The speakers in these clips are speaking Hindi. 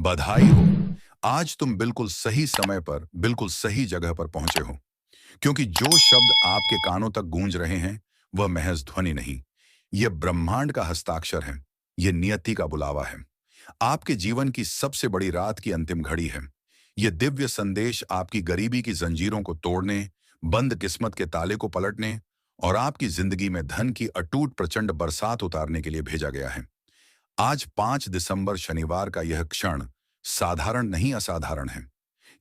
बधाई हो। आज तुम बिल्कुल सही समय पर बिल्कुल सही जगह पर पहुंचे हो, क्योंकि जो शब्द आपके कानों तक गूंज रहे हैं वह महज ध्वनि नहीं, यह ब्रह्मांड का हस्ताक्षर है। यह नियति का बुलावा है। आपके जीवन की सबसे बड़ी रात की अंतिम घड़ी है। यह दिव्य संदेश आपकी गरीबी की जंजीरों को तोड़ने, बंद किस्मत के ताले को पलटने और आपकी जिंदगी में धन की अटूट प्रचंड बरसात उतारने के लिए भेजा गया है। आज 5 दिसंबर शनिवार का यह क्षण साधारण नहीं, असाधारण है।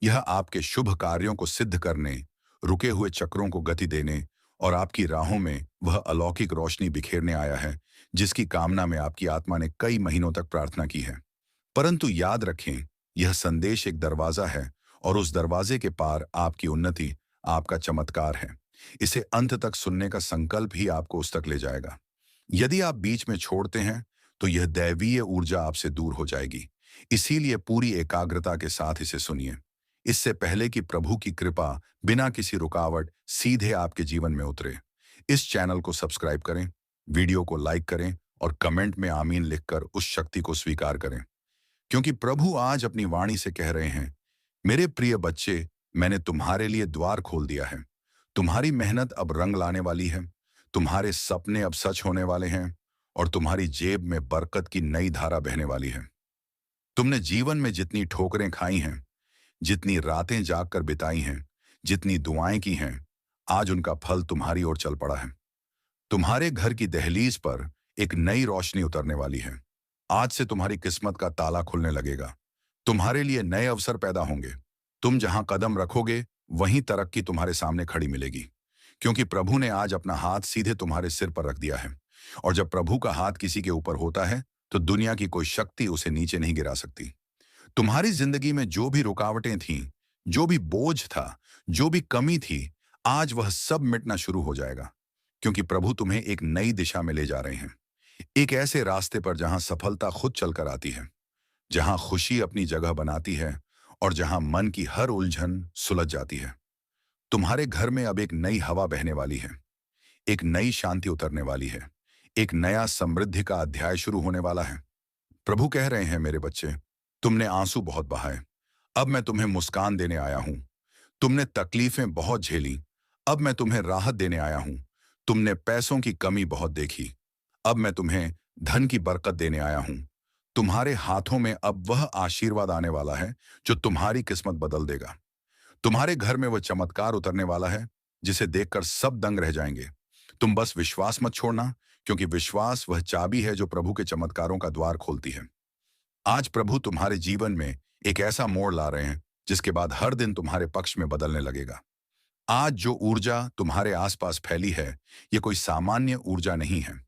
यह आपके शुभ कार्यों को सिद्ध करने, रुके हुए चक्रों को गति देने और आपकी राहों में वह अलौकिक रोशनी बिखेरने आया है जिसकी कामना में आपकी आत्मा ने कई महीनों तक प्रार्थना की है। परंतु याद रखें, यह संदेश एक दरवाजा है और उस दरवाजे के पार आपकी उन्नति, आपका चमत्कार है। इसे अंत तक सुनने का संकल्प ही आपको उस तक ले जाएगा। यदि आप बीच में छोड़ते हैं तो यह दैवीय ऊर्जा आपसे दूर हो जाएगी। इसीलिए पूरी एकाग्रता के साथ इसे सुनिए, इससे पहले कि प्रभु की कृपा बिना किसी रुकावट सीधे आपके जीवन में उतरे। इस चैनल को सब्सक्राइब करें, वीडियो को लाइक करें और कमेंट में आमीन लिखकर उस शक्ति को स्वीकार करें, क्योंकि प्रभु आज अपनी वाणी से कह रहे हैं, मेरे प्रिय बच्चे, मैंने तुम्हारे लिए द्वार खोल दिया है। तुम्हारी मेहनत अब रंग लाने वाली है, तुम्हारे सपने अब सच होने वाले हैं और तुम्हारी जेब में बरकत की नई धारा बहने वाली है। तुमने जीवन में जितनी ठोकरें खाई हैं, जितनी रातें जागकर बिताई हैं, जितनी दुआएं की हैं, आज उनका फल तुम्हारी ओर चल पड़ा है। तुम्हारे घर की दहलीज पर एक नई रोशनी उतरने वाली है। आज से तुम्हारी किस्मत का ताला खुलने लगेगा। तुम्हारे लिए नए अवसर पैदा होंगे। तुम जहां कदम रखोगे वहीं तरक्की तुम्हारे सामने खड़ी मिलेगी, क्योंकि प्रभु ने आज अपना हाथ सीधे तुम्हारे सिर पर रख दिया है। और जब प्रभु का हाथ किसी के ऊपर होता है तो दुनिया की कोई शक्ति उसे नीचे नहीं गिरा सकती। तुम्हारी जिंदगी में जो भी रुकावटें थीं, जो भी बोझ था, जो भी कमी थी, आज वह सब मिटना शुरू हो जाएगा, क्योंकि प्रभु तुम्हें एक नई दिशा में ले जा रहे हैं। एक ऐसे रास्ते पर जहां सफलता खुद चलकर आती है, जहां खुशी अपनी जगह बनाती है और जहां मन की हर उलझन सुलझ जाती है। तुम्हारे घर में अब एक नई हवा बहने वाली है, एक नई शांति उतरने वाली है, एक नया समृद्धि का अध्याय शुरू होने वाला है। प्रभु कह रहे हैं, मेरे बच्चे, तुमने आंसू बहुत बहाए, अब मैं तुम्हें मुस्कान देने आया हूं। तुमने तकलीफें बहुत झेली, अब मैं तुम्हें राहत देने आया हूं। तुमने पैसों की कमी बहुत देखी, अब मैं तुम्हें धन की बरकत देने आया हूं। तुम्हारे हाथों में अब वह आशीर्वाद आने वाला है जो तुम्हारी किस्मत बदल देगा। तुम्हारे घर में वह चमत्कार उतरने वाला है जिसे देखकर सब दंग रह जाएंगे। तुम बस विश्वास मत छोड़ना, क्योंकि विश्वास वह चाबी है जो प्रभु के चमत्कारों का द्वार खोलती है। आज प्रभु तुम्हारे जीवन में एक ऐसा मोड़ ला रहे हैं जिसके बाद हर दिन तुम्हारे पक्ष में बदलने लगेगा। आज जो ऊर्जा तुम्हारे आसपास फैली है, ये कोई सामान्य ऊर्जा नहीं है।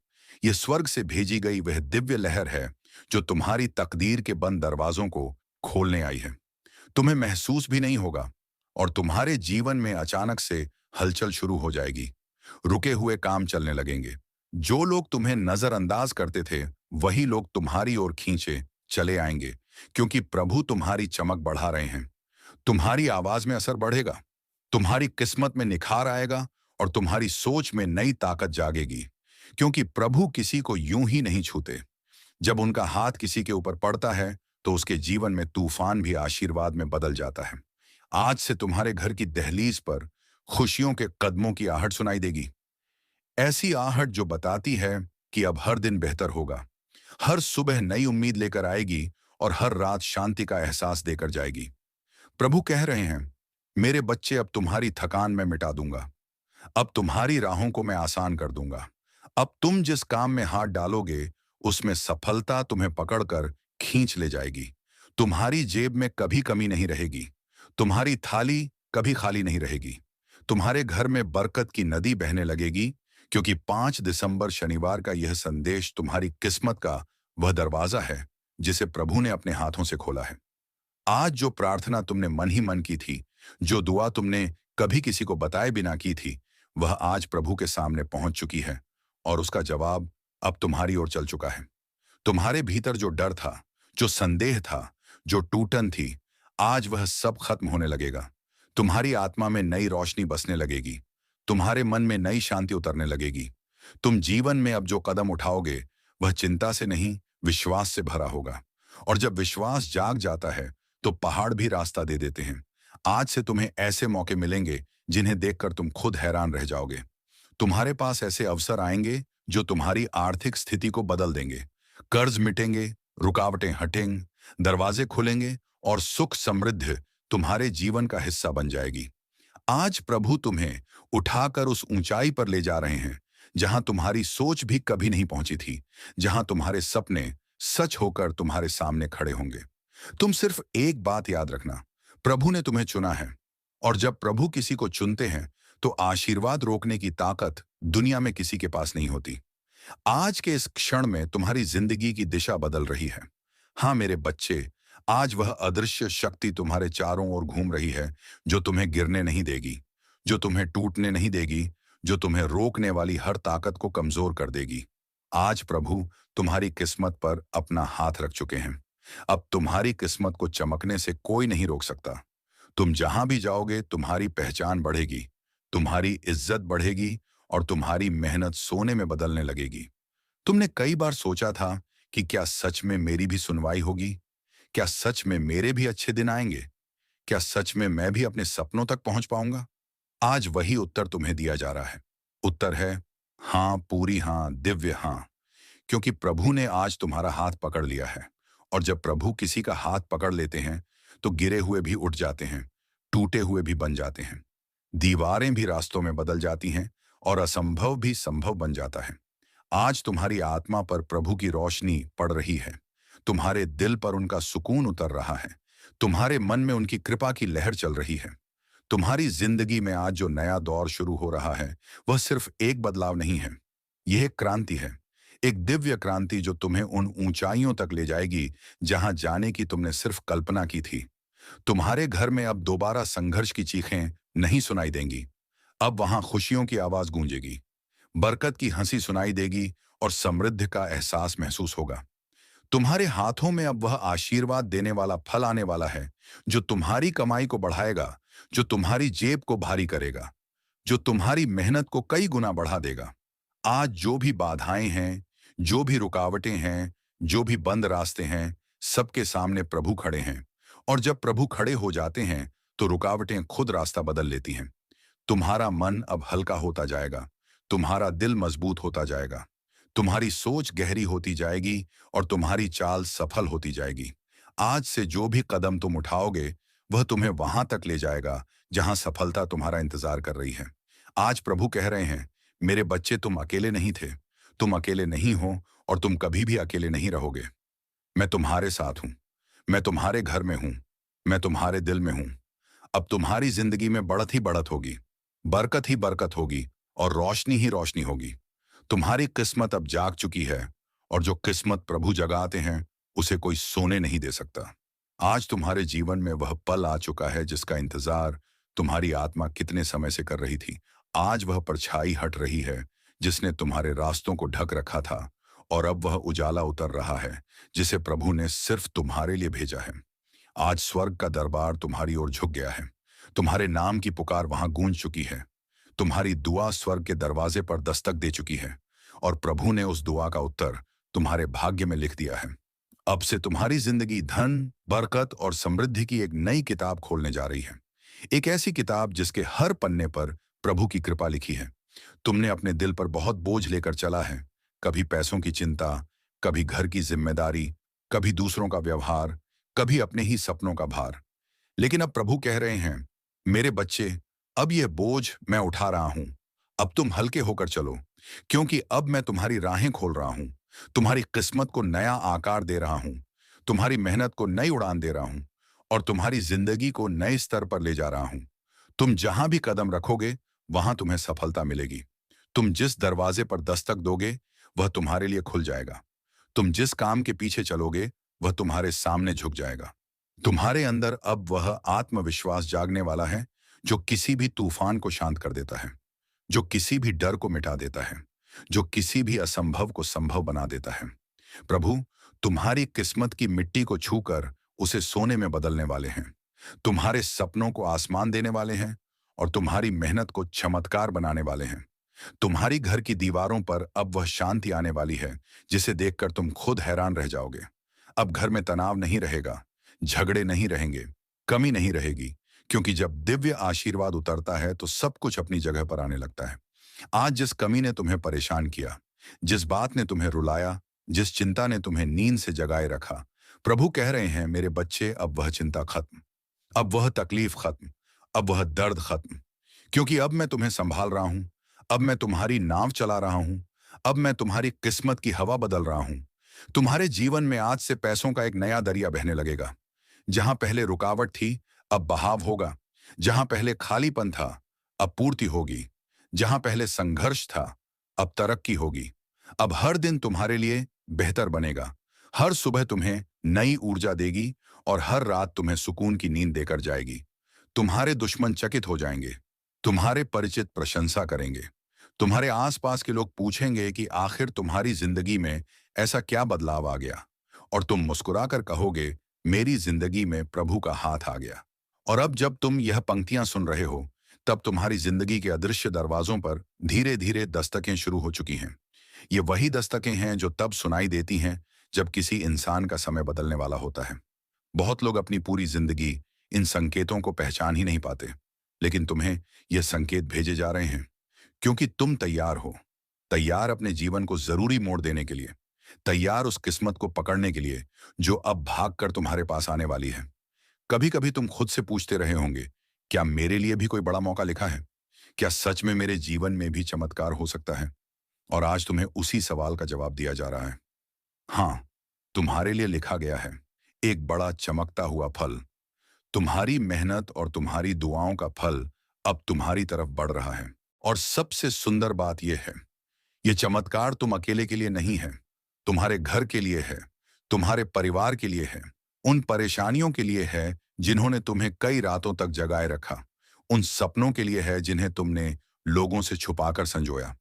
ये स्वर्ग से भेजी गई वह दिव्य लहर है जो तुम्हारी तकदीर के बंद दरवाजों को खोलने आई है। तुम्हें महसूस भी नहीं होगा और तुम्हारे जीवन में अचानक से हलचल शुरू हो जाएगी। रुके हुए काम चलने लगेंगे। जो लोग तुम्हें नजरअंदाज करते थे वही लोग तुम्हारी ओर खींचे चले आएंगे, क्योंकि प्रभु तुम्हारी चमक बढ़ा रहे हैं। तुम्हारी आवाज में असर बढ़ेगा, तुम्हारी किस्मत में निखार आएगा और तुम्हारी सोच में नई ताकत जागेगी, क्योंकि प्रभु किसी को यूं ही नहीं छूते। जब उनका हाथ किसी के ऊपर पड़ता है तो उसके जीवन में तूफान भी आशीर्वाद में बदल जाता है। आज से तुम्हारे घर की दहलीज पर खुशियों के कदमों की आहट सुनाई देगी, ऐसी आहट जो बताती है कि अब हर दिन बेहतर होगा। हर सुबह नई उम्मीद लेकर आएगी और हर रात शांति का एहसास देकर जाएगी। प्रभु कह रहे हैं, मेरे बच्चे, अब तुम्हारी थकान मैं मिटा दूंगा, अब तुम्हारी राहों को मैं आसान कर दूंगा। अब तुम जिस काम में हाथ डालोगे उसमें सफलता तुम्हें पकड़कर खींच ले जाएगी। तुम्हारी जेब में कभी कमी नहीं रहेगी, तुम्हारी थाली कभी खाली नहीं रहेगी। तुम्हारे घर में बरकत की नदी बहने लगेगी, क्योंकि 5 दिसंबर शनिवार का यह संदेश तुम्हारी किस्मत का वह दरवाजा है जिसे प्रभु ने अपने हाथों से खोला है। आज जो प्रार्थना तुमने मन ही मन की थी, जो दुआ तुमने कभी किसी को बताए बिना की थी, वह आज प्रभु के सामने पहुंच चुकी है और उसका जवाब अब तुम्हारी ओर चल चुका है। तुम्हारे भीतर जो डर था, जो संदेह था, जो टूटन थी, आज वह सब खत्म होने लगेगा। तुम्हारी आत्मा में नई रोशनी बसने लगेगी, तुम्हारे मन में नई शांति उतरने लगेगी। तुम जीवन में अब जो कदम उठाओगे वह चिंता से नहीं, विश्वास से भरा होगा। और जब विश्वास जाग जाता है तो पहाड़ भी रास्ता दे देते हैं। आज से तुम्हें ऐसे मौके मिलेंगे जिन्हें देखकर तुम खुद हैरान रह जाओगे। तुम्हारे पास ऐसे अवसर आएंगे जो तुम्हारी आर्थिक स्थिति को बदल देंगे। कर्ज मिटेंगे, रुकावटें हटेंगे, दरवाजे खुलेंगे और सुख समृद्धि तुम्हारे जीवन का हिस्सा बन जाएगी। आज प्रभु तुम्हें उठाकर उस ऊंचाई पर ले जा रहे हैं जहां तुम्हारी सोच भी कभी नहीं पहुंची थी, जहां तुम्हारे सपने सच होकर तुम्हारे सामने खड़े होंगे। तुम सिर्फ एक बात याद रखना, प्रभु ने तुम्हें चुना है, और जब प्रभु किसी को चुनते हैं तो आशीर्वाद रोकने की ताकत दुनिया में किसी के पास नहीं होती। आज के इस क्षण में तुम्हारी जिंदगी की दिशा बदल रही है। हाँ मेरे बच्चे, आज वह अदृश्य शक्ति तुम्हारे चारों ओर घूम रही है जो तुम्हें गिरने नहीं देगी, जो तुम्हें टूटने नहीं देगी, जो तुम्हें रोकने वाली हर ताकत को कमजोर कर देगी। आज प्रभु तुम्हारी किस्मत पर अपना हाथ रख चुके हैं। अब तुम्हारी किस्मत को चमकने से कोई नहीं रोक सकता। तुम जहां भी जाओगे तुम्हारी पहचान बढ़ेगी, तुम्हारी इज्जत बढ़ेगी और तुम्हारी मेहनत सोने में बदलने लगेगी। तुमने कई बार सोचा था कि क्या सच में मेरी भी सुनवाई होगी? क्या सच में मेरे भी अच्छे दिन आएंगे? क्या सच में मैं भी अपने सपनों तक पहुंच पाऊंगा? आज वही उत्तर तुम्हें दिया जा रहा है। उत्तर है हाँ, पूरी हाँ, दिव्य हाँ। क्योंकि प्रभु ने आज तुम्हारा हाथ पकड़ लिया है। और जब प्रभु किसी का हाथ पकड़ लेते हैं तो गिरे हुए भी उठ जाते हैं, टूटे हुए भी बन जाते हैं, दीवारें भी रास्तों में बदल जाती हैं और असंभव भी संभव बन जाता है। आज तुम्हारी आत्मा पर प्रभु की रोशनी पड़ रही है, तुम्हारे दिल पर उनका सुकून उतर रहा है, तुम्हारे मन में उनकी कृपा की लहर चल रही है। तुम्हारी जिंदगी में आज जो नया दौर शुरू हो रहा है वह सिर्फ एक बदलाव नहीं है, यह एक क्रांति है। एक दिव्य क्रांति जो तुम्हें उन ऊंचाइयों तक ले जाएगी जहां जाने की तुमने सिर्फ कल्पना की थी। तुम्हारे घर में अब दोबारा संघर्ष की चीखें नहीं सुनाई देंगी। अब वहां खुशियों की आवाज गूंजेगी, बरकत की हंसी सुनाई देगी और समृद्धि का एहसास महसूस होगा। तुम्हारे हाथों में अब वह आशीर्वाद देने वाला फल आने वाला है जो तुम्हारी कमाई को बढ़ाएगा, जो तुम्हारी जेब को भारी करेगा, जो तुम्हारी मेहनत को कई गुना बढ़ा देगा। आज जो भी बाधाएं हैं, जो भी रुकावटें हैं, जो भी बंद रास्ते हैं, सबके सामने प्रभु खड़े हैं। और जब प्रभु खड़े हो जाते हैं तो रुकावटें खुद रास्ता बदल लेती हैं। तुम्हारा मन अब हल्का होता जाएगा, तुम्हारा दिल मजबूत होता जाएगा, तुम्हारी सोच गहरी होती जाएगी और तुम्हारी चाल सफल होती जाएगी। आज से जो भी कदम तुम उठाओगे वह तुम्हें वहां तक ले जाएगा जहां सफलता तुम्हारा इंतजार कर रही है। आज प्रभु कह रहे हैं, मेरे बच्चे तुम अकेले नहीं थे, तुम अकेले नहीं हो और तुम कभी भी अकेले नहीं रहोगे। मैं तुम्हारे साथ हूं, मैं तुम्हारे घर में हूं, मैं तुम्हारे दिल में हूं। अब तुम्हारी जिंदगी में बढ़त ही बढ़त होगी, बरकत ही बरकत होगी और रोशनी ही रोशनी होगी। तुम्हारी किस्मत अब जाग चुकी है और जो किस्मत प्रभु जगाते हैं उसे कोई सोने नहीं दे सकता। आज तुम्हारे जीवन में वह पल आ चुका है जिसका इंतजार तुम्हारी आत्मा कितने समय से कर रही थी। आज वह परछाई हट रही है जिसने तुम्हारे रास्तों को ढक रखा था, और अब वह उजाला उतर रहा है जिसे प्रभु ने सिर्फ तुम्हारे लिए भेजा है। आज स्वर्ग का दरबार तुम्हारी ओर झुक गया है, तुम्हारे नाम की पुकार वहां गूंज चुकी है, तुम्हारी दुआ स्वर्ग के दरवाजे पर दस्तक दे चुकी है और प्रभु ने उस दुआ का उत्तर तुम्हारे भाग्य में लिख दिया है। अब से तुम्हारी जिंदगी धन, बरकत और समृद्धि की एक नई किताब खोलने जा रही है। एक ऐसी किताब जिसके हर पन्ने पर प्रभु की कृपा लिखी है। तुमने अपने दिल पर बहुत बोझ लेकर चला है, कभी पैसों की चिंता, कभी घर की जिम्मेदारी, कभी दूसरों का व्यवहार, कभी अपने ही सपनों का भार। लेकिन अब प्रभु कह रहे हैं, मेरे बच्चे, अब यह बोझ मैं उठा रहा हूं। अब तुम हल्के होकर चलो, क्योंकि अब मैं तुम्हारी राहें खोल रहा हूं, तुम्हारी किस्मत को नया आकार दे रहा हूं, तुम्हारी मेहनत को नई उड़ान दे रहा हूं और तुम्हारी जिंदगी को नए स्तर पर ले जा रहा हूं। तुम जहां भी कदम रखोगे वहां तुम्हें सफलता मिलेगी। तुम जिस दरवाजे पर दस्तक दोगे वह तुम्हारे लिए खुल जाएगा। तुम जिस काम के पीछे चलोगे वह तुम्हारे सामने झुक जाएगा। तुम्हारे अंदर अब वह आत्मविश्वास जागने वाला है जो किसी भी तूफान को शांत कर देता है, जो किसी भी डर को मिटा देता है, जो किसी भी असंभव को संभव बना देता है। प्रभु तुम्हारी किस्मत की मिट्टी को छूकर उसे सोने में बदलने वाले हैं, तुम्हारे सपनों को आसमान देने वाले हैं और तुम्हारी मेहनत को चमत्कार बनाने वाले हैं। तुम्हारी घर की दीवारों पर अब वह शांति आने वाली है जिसे देखकर तुम खुद हैरान रह जाओगे। अब घर में तनाव नहीं रहेगा, झगड़े नहीं रहेंगे, कमी नहीं रहेगी, क्योंकि जब दिव्य आशीर्वाद उतरता है तो सब कुछ अपनी जगह पर आने लगता है। आज जिस कमी ने तुम्हें परेशान किया, जिस बात ने तुम्हें रुलाया, जिस चिंता ने तुम्हें नींद से जगाए रखा, प्रभु कह रहे हैं मेरे बच्चे, अब वह चिंता खत्म, अब वह तकलीफ खत्म, अब वह दर्द खत्म, क्योंकि अब मैं तुम्हें संभाल रहा हूं, अब मैं तुम्हारी नाव चला रहा हूं, अब मैं तुम्हारी किस्मत की हवा बदल रहा हूं। तुम्हारे जीवन में आज से पैसों का एक नया दरिया बहने लगेगा। जहां पहले रुकावट थी, अब बहाव होगा। जहां पहले खालीपन था, अब पूर्ति होगी। जहां पहले संघर्ष था, अब तरक्की होगी। अब हर दिन तुम्हारे लिए बेहतर बनेगा। हर सुबह तुम्हें नई ऊर्जा देगी और हर रात तुम्हें सुकून की नींद देकर जाएगी। तुम्हारे दुश्मन चकित हो जाएंगे, तुम्हारे परिचित प्रशंसा करेंगे, तुम्हारे आसपास के लोग पूछेंगे कि आखिर तुम्हारी जिंदगी में ऐसा क्या बदलाव आ गया, और तुम मुस्कुराकर कहोगे मेरी जिंदगी में प्रभु का हाथ आ गया। और अब जब तुम यह पंक्तियां सुन रहे हो, तब तुम्हारी जिंदगी के अदृश्य दरवाजों पर धीरे धीरे दस्तकें शुरू हो चुकी हैं। ये वही दस्तकें हैं जो तब सुनाई देती हैं जब किसी इंसान का समय बदलने वाला होता है। बहुत लोग अपनी पूरी जिंदगी इन संकेतों को पहचान ही नहीं पाते, लेकिन तुम्हें यह संकेत भेजे जा रहे हैं क्योंकि तुम तैयार हो। तैयार अपने जीवन को जरूरी मोड़ देने के लिए, तैयार उस किस्मत को पकड़ने के लिए जो अब भागकर तुम्हारे पास आने वाली है। कभी कभी तुम खुद से पूछते रहे होंगे, क्या मेरे लिए भी कोई बड़ा मौका लिखा है? क्या सच में मेरे जीवन में भी चमत्कार हो सकता है? और आज तुम्हें उसी सवाल का जवाब दिया जा रहा है। हाँ, तुम्हारे लिए लिखा गया है एक बड़ा चमकता हुआ फल। तुम्हारी मेहनत और तुम्हारी दुआओं का फल अब तुम्हारी तरफ बढ़ रहा है। और सबसे सुंदर बात यह है, यह चमत्कार तुम अकेले के लिए नहीं है, तुम्हारे घर के लिए है, तुम्हारे परिवार के लिए है, उन परेशानियों के लिए है जिन्होंने तुम्हें कई रातों तक जगाए रखा, उन सपनों के लिए है जिन्हें तुमने लोगों से छुपाकर संजोया।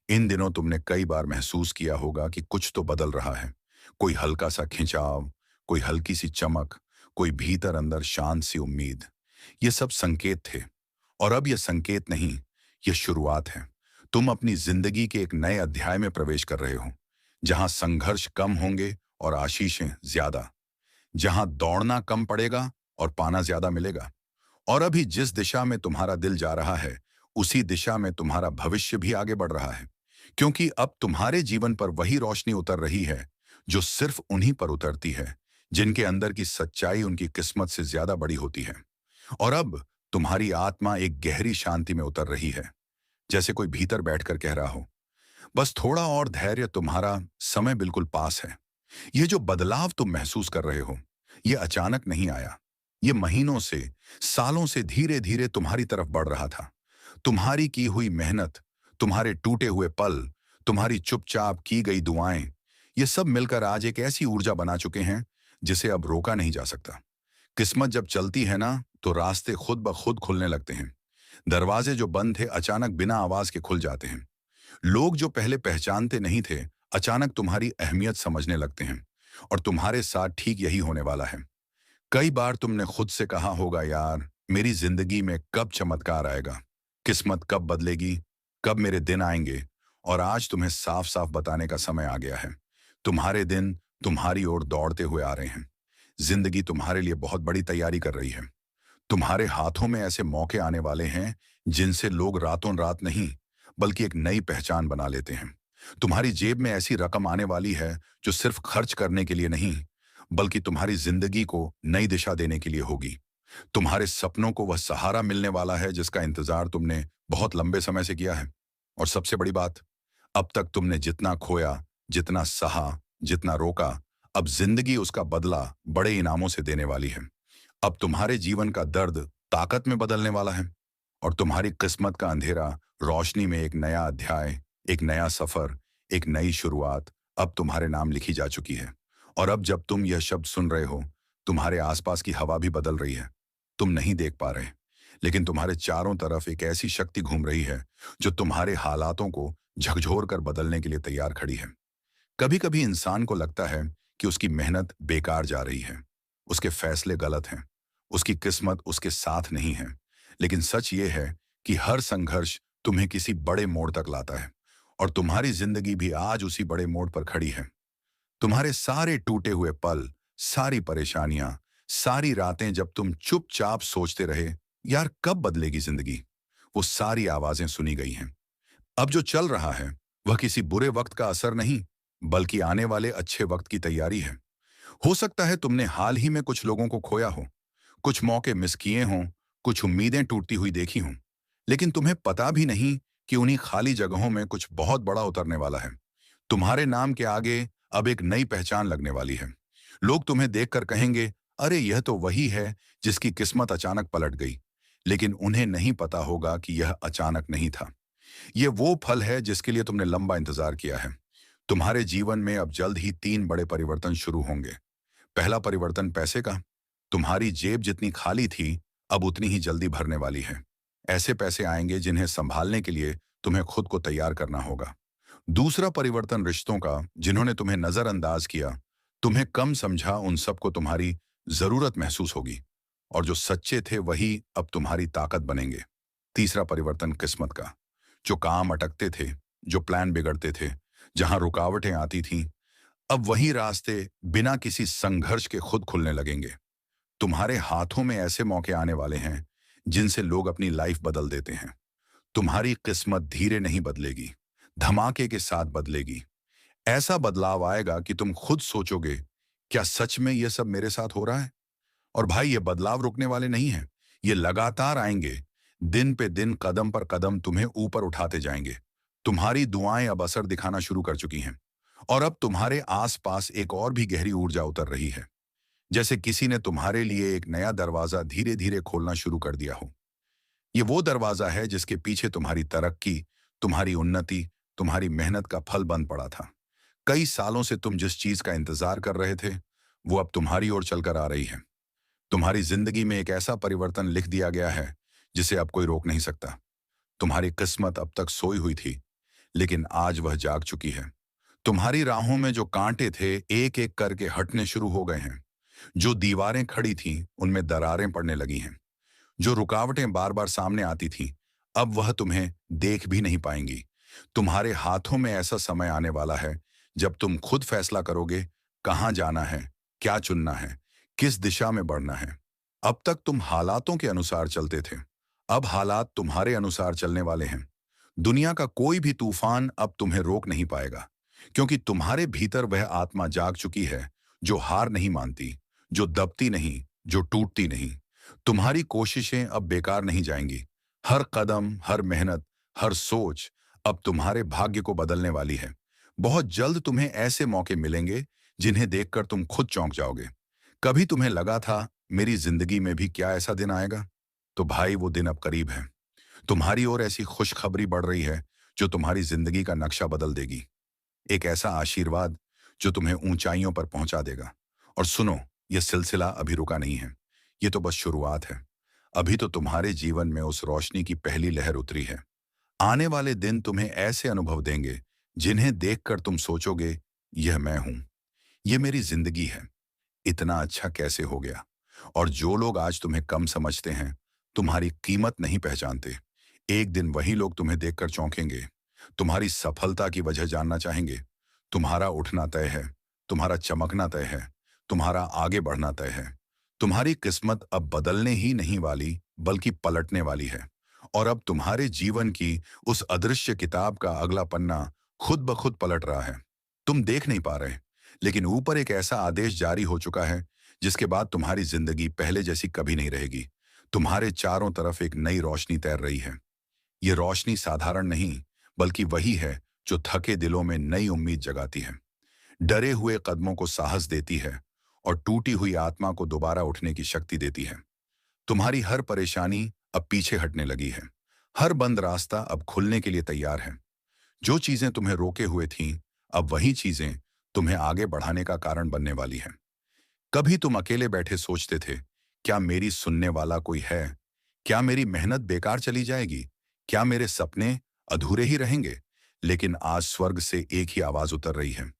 इन दिनों तुमने कई बार महसूस किया होगा कि कुछ तो बदल रहा है। कोई हल्का सा खिंचाव, कोई हल्की सी चमक, कोई भीतर अंदर शांत सी उम्मीद। ये सब संकेत थे, और अब यह संकेत नहीं, यह शुरुआत है। तुम अपनी जिंदगी के एक नए अध्याय में प्रवेश कर रहे हो, जहां संघर्ष कम होंगे और आशीषें ज्यादा, जहां दौड़ना कम पड़ेगा और पाना ज्यादा मिलेगा। और अभी जिस दिशा में तुम्हारा दिल जा रहा है, उसी दिशा में तुम्हारा भविष्य भी आगे बढ़ रहा है, क्योंकि अब तुम्हारे जीवन पर वही रोशनी उतर रही है जो सिर्फ उन्हीं पर उतरती है जिनके अंदर की सच्चाई उनकी किस्मत से ज्यादा बड़ी होती है। और अब तुम्हारी आत्मा एक गहरी शांति में उतर रही है, जैसे कोई भीतर बैठकर कह रहा हो, बस थोड़ा और धैर्य, तुम्हारा समय बिल्कुल पास है। ये जो बदलाव तुम महसूस कर रहे हो, ये अचानक नहीं आया। ये महीनों से, सालों से धीरे धीरे तुम्हारी तरफ बढ़ रहा था। तुम्हारी की हुई मेहनत, तुम्हारे टूटे हुए पल, तुम्हारी चुपचाप की गई दुआएं, ये सब मिलकर आज एक ऐसी ऊर्जा बना चुके हैं जिसे अब रोका नहीं जा सकता। किस्मत जब चलती है ना, तो रास्ते खुद ब खुद खुलने लगते हैं। दरवाजे जो बंद थे अचानक बिना आवाज के खुल जाते हैं। लोग जो पहले पहचानते नहीं थे, अचानक तुम्हारी अहमियत समझने लगते हैं। और तुम्हारे साथ ठीक यही होने वाला है। कई बार तुमने खुद से कहा होगा, यार मेरी जिंदगी में कब चमत्कार आएगा, किस्मत कब बदलेगी, कब मेरे दिन आएंगे। और आज तुम्हें साफ साफ बताने का समय आ गया है। तुम्हारे दिन तुम्हारी ओर दौड़ते हुए आ रहे हैं। जिंदगी तुम्हारे लिए बहुत बड़ी तैयारी कर रही है। तुम्हारे हाथों में ऐसे मौके आने वाले हैं जिनसे लोग रातों रात नहीं, बल्कि एक नई पहचान बना लेते हैं। तुम्हारी जेब में ऐसी रकम आने वाली है जो सिर्फ खर्च करने के लिए नहीं, बल्कि तुम्हारी जिंदगी को नई दिशा देने के लिए होगी। तुम्हारे सपनों को वह सहारा मिलने वाला है जिसका इंतजार तुमने बहुत लंबे समय से किया है। और सबसे बड़ी बात, अब तक तुमने जितना खोया, जितना सहा, जितना रोका, अब जिंदगी उसका बदला बड़े इनामों से देने वाली है। अब तुम्हारे जीवन का दर्द ताकत में बदलने वाला है, और तुम्हारी किस्मत का अंधेरा रोशनी में एक नया अध्याय, एक नया सफर, एक नई शुरुआत अब तुम्हारे नाम लिखी जा चुकी है। और अब जब तुम यह शब्द सुन रहे हो, तुम्हारे आसपास की हवा भी बदल रही है। तुम नहीं देख पा रहे, लेकिन तुम्हारे चारों तरफ एक ऐसी शक्ति घूम रही है जो तुम्हारे हालातों को झकझोर कर बदलने के लिए तैयार खड़ी है। कभी कभी इंसान को लगता है कि उसकी मेहनत बेकार जा रही है, उसके फैसले गलत हैं, उसकी किस्मत उसके साथ नहीं है। लेकिन सच ये है कि हर संघर्ष तुम्हें किसी बड़े मोड़ तक लाता है, और तुम्हारी जिंदगी भी आज उसी बड़े मोड़ पर खड़ी है। तुम्हारे सारे टूटे हुए पल, सारी परेशानियां, सारी रातें जब तुम चुपचाप सोचते रहे, यार कब बदलेगी जिंदगी, वो सारी आवाजें सुनी गई हैं। अब जो चल रहा है वह किसी बुरे वक्त का असर नहीं, बल्कि आने वाले अच्छे वक्त की तैयारी है। हो सकता है तुमने हाल ही में कुछ लोगों को खोया हो, कुछ मौके मिस किए हों, कुछ उम्मीदें टूटती हुई देखी हों, लेकिन तुम्हें पता भी नहीं कि उन्हीं खाली जगहों में कुछ बहुत बड़ा उतरने वाला है। तुम्हारे नाम के आगे अब एक नई पहचान लगने वाली है। लोग तुम्हें देखकर कहेंगे, अरे यह तो वही है जिसकी किस्मत अचानक पलट गई। लेकिन उन्हें नहीं पता होगा कि यह अचानक नहीं था। यह वो फल है जिसके लिए तुमने लंबा इंतजार किया है। तुम्हारे जीवन में अब जल्द ही 3 बड़े परिवर्तन शुरू होंगे। पहला परिवर्तन पैसे का। तुम्हारी जेब जितनी खाली थी, अब उतनी ही जल्दी भरने वाली है। ऐसे पैसे आएंगे जिन्हें संभालने के लिए तुम्हें खुद को तैयार करना होगा। दूसरा परिवर्तन रिश्तों का। जिन्होंने तुम्हें नजरअंदाज किया, तुम्हें कम समझा, उन सबको तुम्हारी जरूरत महसूस होगी। और जो सच्चे थे वही अब तुम्हारी ताकत बनेंगे। तीसरा परिवर्तन किस्मत का। जो काम अटकते थे, जो प्लान बिगड़ते थे, जहां रुकावटें आती थीं, अब वही रास्ते बिना किसी संघर्ष के खुद खुलने लगेंगे। तुम्हारे हाथों में ऐसे मौके आने वाले हैं जिनसे लोग अपनी लाइफ बदल देते हैं। तुम्हारी किस्मत धीरे नहीं बदलेगी, धमाके के साथ बदलेगी। ऐसा बदलाव आएगा कि तुम खुद सोचोगे, क्या सच में यह सब मेरे साथ हो रहा है? और भाई, ये बदलाव रुकने वाले नहीं हैं। ये लगातार आएंगे। दिन पे दिन, कदम पर कदम तुम्हें ऊपर उठाते जाएंगे। तुम्हारी दुआएं अब असर दिखाना शुरू कर चुकी हैं। और अब तुम्हारे आसपास एक और भी गहरी ऊर्जा उतर रही है। जैसे किसी ने तुम्हारे लिए एक नया दरवाजा धीरे धीरे खोलना शुरू कर दिया हो। ये वो दरवाजा है जिसके पीछे तुम्हारी तरक्की, तुम्हारी उन्नति, तुम्हारी मेहनत का फल बंद पड़ा था। कई सालों से तुम जिस चीज का इंतजार कर रहे थे, वो अब तुम्हारी ओर चलकर आ रही है। तुम्हारी जिंदगी में एक ऐसा परिवर्तन लिख दिया गया है जिसे अब कोई रोक नहीं सकता। तुम्हारी किस्मत अब तक सोई हुई थी, लेकिन आज वह जाग चुकी है। तुम्हारी राहों में जो कांटे थे, एक एक करके हटने शुरू हो गए हैं। जो दीवारें खड़ी थीं, उनमें दरारें पड़ने लगी हैं। जो रुकावटें बार बार सामने आती थीं, अब वह तुम्हें देख भी नहीं पाएंगी। तुम्हारे हाथों में ऐसा समय आने वाला है जब तुम खुद फैसला करोगे, कहां जाना है, क्या चुनना है, किस दिशा में बढ़ना है। अब तक तुम हालातों के अनुसार चलते थे, अब हालात तुम्हारे अनुसार चलने वाले हैं। दुनिया का कोई भी तूफान अब तुम्हें रोक नहीं पाएगा, क्योंकि तुम्हारे भीतर वह आत्मा जाग चुकी है जो हार नहीं मानती, जो दबती नहीं, जो टूटती नहीं। तुम्हारी कोशिशें अब बेकार नहीं जाएंगी। हर कदम, हर मेहनत, हर सोच अब तुम्हारे भाग्य को बदलने वाली है। बहुत जल्द तुम्हें ऐसे मौके मिलेंगे जिन्हें देखकर तुम खुद चौंक जाओगे। कभी तुम्हें लगा था, मेरी जिंदगी में भी क्या ऐसा दिन आएगा? तो भाई, वो दिन अब करीब है। तुम्हारी ओर ऐसी खुशखबरी बढ़ रही है जो तुम्हारी जिंदगी का नक्शा बदल देगी। एक ऐसा आशीर्वाद जो तुम्हें ऊंचाइयों पर पहुंचा देगा। और सुनो, यह सिलसिला अभी रुका नहीं है। ये तो बस शुरुआत है। अभी तो तुम्हारे जीवन में उस रोशनी की पहली लहर उतरी है। आने वाले दिन तुम्हें ऐसे अनुभव देंगे जिन्हें देखकर तुम सोचोगे, यह मैं हूं, ये मेरी जिंदगी है, इतना अच्छा कैसे हो गया। और जो लोग आज तुम्हें कम समझते हैं, तुम्हारी कीमत नहीं पहचानते, एक दिन वही लोग तुम्हें देखकर चौंकेंगे। तुम्हारी सफलता की वजह जानना चाहेंगे। तुम्हारा उठना तय है, तुम्हारा चमकना तय है, तुम्हारा आगे बढ़ना तय है। तुम्हारी किस्मत अब बदलने ही नहीं वाली, बल्कि पलटने वाली है। और अब तुम्हारे जीवन की उस अदृश्य किताब का अगला पन्ना खुद ब खुद पलट रहा है। तुम देख नहीं पा रहे, लेकिन ऊपर एक ऐसा आदेश जारी हो चुका है जिसके बाद तुम्हारी जिंदगी पहले जैसी कभी नहीं रहेगी। तुम्हारे चारों तरफ एक नई रोशनी तैर रही है। ये रोशनी साधारण नहीं, बल्कि वही है जो थके दिलों में नई उम्मीद जगाती है, डरे हुए कदमों को साहस देती है और टूटी हुई आत्मा को दोबारा उठने की शक्ति देती है। तुम्हारी हर परेशानी अब पीछे हटने लगी है। हर बंद रास्ता अब खुलने के लिए तैयार है। जो चीजें तुम्हें रोके हुए थीं, अब वही चीजें तुम्हें आगे बढ़ाने का कारण बनने वाली हैं। कभी तुम अकेले बैठे सोचते थे, क्या मेरी सुनने वाला कोई है? क्या मेरी मेहनत बेकार चली जाएगी? क्या मेरे सपने अधूरे ही रहेंगे? लेकिन आज स्वर्ग से एक ही आवाज उतर रही है।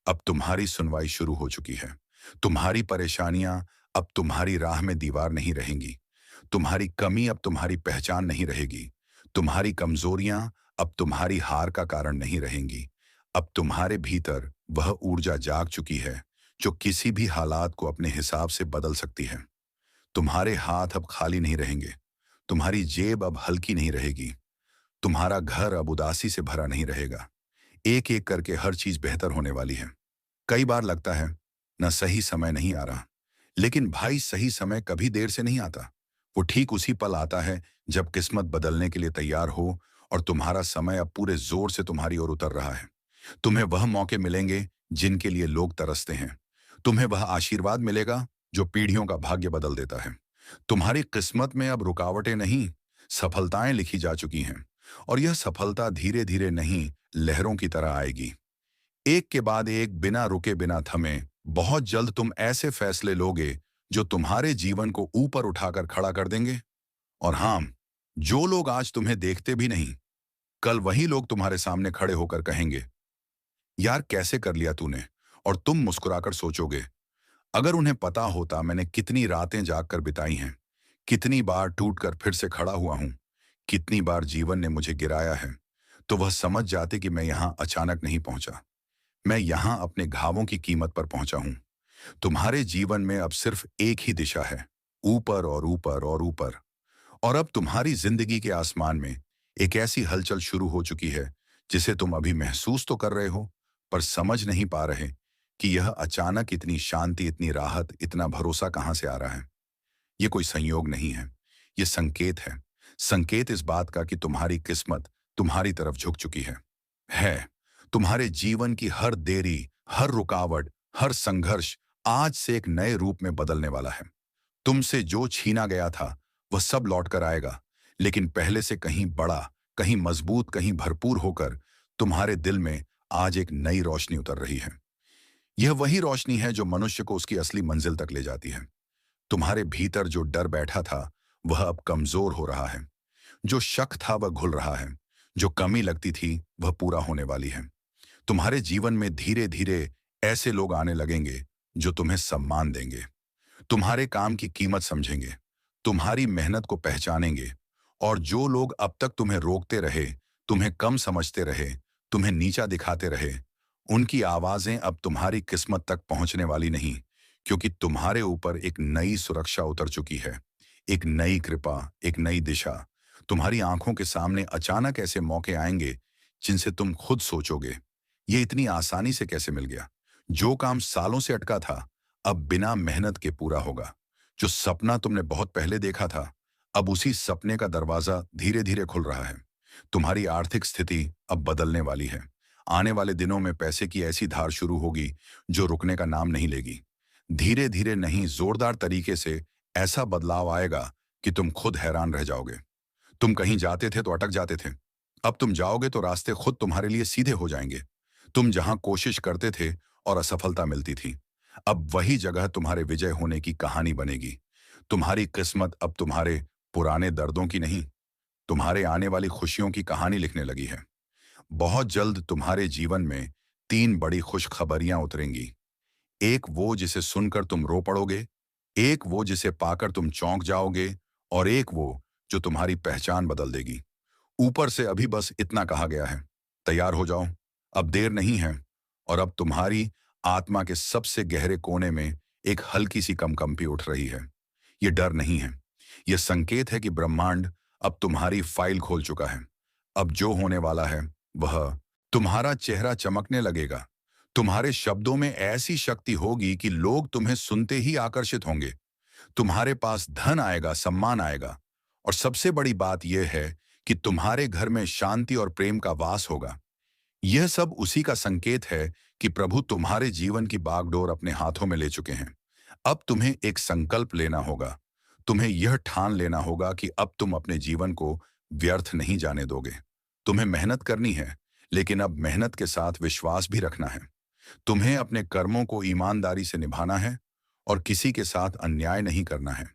अब तुम्हारी सुनवाई शुरू हो चुकी है। तुम्हारी परेशानियां अब तुम्हारी राह में दीवार नहीं रहेंगी। तुम्हारी कमी अब तुम्हारी पहचान नहीं रहेगी। तुम्हारी कमजोरियां अब तुम्हारी हार का कारण नहीं रहेंगी। अब तुम्हारे भीतर वह ऊर्जा जाग चुकी है जो किसी भी हालात को अपने हिसाब से बदल सकती है। तुम्हारे हाथ अब खाली नहीं रहेंगे, तुम्हारी जेब अब हल्की नहीं रहेगी, तुम्हारा घर अब उदासी से भरा नहीं रहेगा। एक एक करके हर चीज बेहतर होने वाली है। कई बार लगता है न सही समय नहीं आ रहा, लेकिन भाई सही समय कभी देर से नहीं आता। वो ठीक उसी पल आता है जब किस्मत बदलने के लिए तैयार हो और तुम्हारा समय अब पूरे जोर से तुम्हारी ओर उतर रहा है। तुम्हें वह मौके मिलेंगे जिनके लिए लोग तरसते हैं। तुम्हें वह आशीर्वाद मिलेगा जो पीढ़ियों का भाग्य बदल देता है। तुम्हारी किस्मत में अब रुकावटें नहीं, सफलताएं लिखी जा चुकी हैं। और यह सफलता धीरे धीरे नहीं, लहरों की तरह आएगी, एक के बाद एक, बिना रुके बिना थमे। बहुत जल्द तुम ऐसे फैसले लोगे जो तुम्हारे जीवन को ऊपर उठाकर खड़ा कर देंगे। और हाँ, जो लोग आज तुम्हें देखते भी नहीं, कल वही लोग तुम्हारे सामने खड़े होकर कहेंगे, यार कैसे कर लिया तूने। और तुम मुस्कुराकर सोचोगे, अगर उन्हें पता होता मैंने कितनी रातें जागकर बिताई हैं, कितनी बार टूटकर फिर से खड़ा हुआ हूं, कितनी बार जीवन ने मुझे गिराया है, तो वह समझ जाते कि मैं यहां अचानक नहीं पहुंचा। मैं यहां अपने घावों की कीमत पर पहुंचा हूं। तुम्हारे जीवन में अब सिर्फ एक ही दिशा है, ऊपर और ऊपर और ऊपर। और अब तुम्हारी जिंदगी के आसमान में एक ऐसी हलचल शुरू हो चुकी है जिसे तुम अभी महसूस तो कर रहे हो, पर समझ नहीं पा रहे कि यह अचानक इतनी शांति, इतनी राहत, इतना भरोसा कहां से आ रहा है। ये कोई संयोग नहीं है, ये संकेत है। संकेत इस बात का कि तुम्हारी किस्मत तुम्हारी तरफ झुक चुकी है। तुम्हारे जीवन की हर देरी, हर रुकावट, हर संघर्ष आज से एक नए रूप में बदलने वाला है। तुमसे जो छीना गया था वह सब लौट कर आएगा, लेकिन पहले से कहीं बड़ा, कहीं मजबूत, कहीं भरपूर होकर तुम्हारे दिल में आज एक नई रोशनी उतर रही है। यह वही रोशनी है जो मनुष्य को उसकी असली मंजिल तक ले जाती है। तुम्हारे भीतर जो डर बैठा था वह अब कमजोर हो रहा है, जो शक था वह घुल रहा है, जो कमी लगती थी वह पूरा होने वाली है। तुम्हारे जीवन में धीरे धीरे ऐसे लोग आने लगेंगे जो तुम्हें सम्मान देंगे, तुम्हारे काम की कीमत समझेंगे, तुम्हारी मेहनत को पहचानेंगे। और जो लोग अब तक तुम्हें रोकते रहे, तुम्हें कम समझते रहे, तुम्हें नीचा दिखाते रहे, उनकी आवाजें अब तुम्हारी किस्मत तक पहुंचने वाली नहीं, क्योंकि तुम्हारे ऊपर एक नई सुरक्षा उतर चुकी है, एक नई कृपा, एक नई दिशा। तुम्हारी आंखों के सामने अचानक ऐसे मौके आएंगे जिनसे तुम खुद सोचोगे, ये इतनी आसानी से कैसे मिल गया। जो काम सालों से अटका था अब बिना मेहनत के पूरा होगा। जो सपना तुमने बहुत पहले देखा था अब उसी सपने का दरवाजा धीरे धीरे खुल रहा है। तुम्हारी आर्थिक स्थिति अब बदलने वाली है। आने वाले दिनों में पैसे की ऐसी धार शुरू होगी जो रुकने का नाम नहीं लेगी। धीरे धीरे नहीं, जोरदार तरीके से ऐसा बदलाव आएगा कि तुम खुद हैरान रह जाओगे। तुम कहीं जाते थे तो अटक जाते थे, अब तुम जाओगे तो रास्ते खुद तुम्हारे लिए सीधे हो जाएंगे। तुम जहां कोशिश करते थे और असफलता मिलती थी, अब वही जगह तुम्हारे विजय होने की कहानी बनेगी। तुम्हारी किस्मत अब तुम्हारे पुराने दर्दों की नहीं, तुम्हारे आने वाली खुशियों की कहानी लिखने लगी है। बहुत जल्द तुम्हारे जीवन में तीन बड़ी खुशखबरियां उतरेंगी। एक वो जिसे सुनकर तुम रो पड़ोगे, एक वो जिसे पाकर तुम चौंक जाओगे, और एक वो जो तुम्हारी पहचान बदल देगी। ऊपर से अभी बस इतना कहा गया है, तैयार हो जाओ, अब देर नहीं है। और अब तुम्हारी आत्मा के सबसे गहरे कोने में एक हल्की सी कंपी उठ रही है। ये डर नहीं है, यह संकेत है कि ब्रह्मांड अब तुम्हारी फाइल खोल चुका है। अब जो होने वाला है वह, तुम्हारा चेहरा चमकने लगेगा, तुम्हारे शब्दों में ऐसी शक्ति होगी कि लोग तुम्हें सुनते ही आकर्षित होंगे। तुम्हारे पास धन आएगा, सम्मान आएगा, और सबसे बड़ी बात यह है कि तुम्हारे घर में शांति और प्रेम का वास होगा। यह सब उसी का संकेत है कि प्रभु तुम्हारे जीवन की बागडोर अपने हाथों में ले चुके हैं। अब तुम्हें एक संकल्प लेना होगा। तुम्हें यह ठान लेना होगा कि अब तुम अपने जीवन को व्यर्थ नहीं जाने दोगे। तुम्हें मेहनत करनी है, लेकिन अब मेहनत के साथ विश्वास भी रखना है। तुम्हें अपने कर्मों को ईमानदारी से निभाना है और किसी के साथ अन्याय नहीं करना है।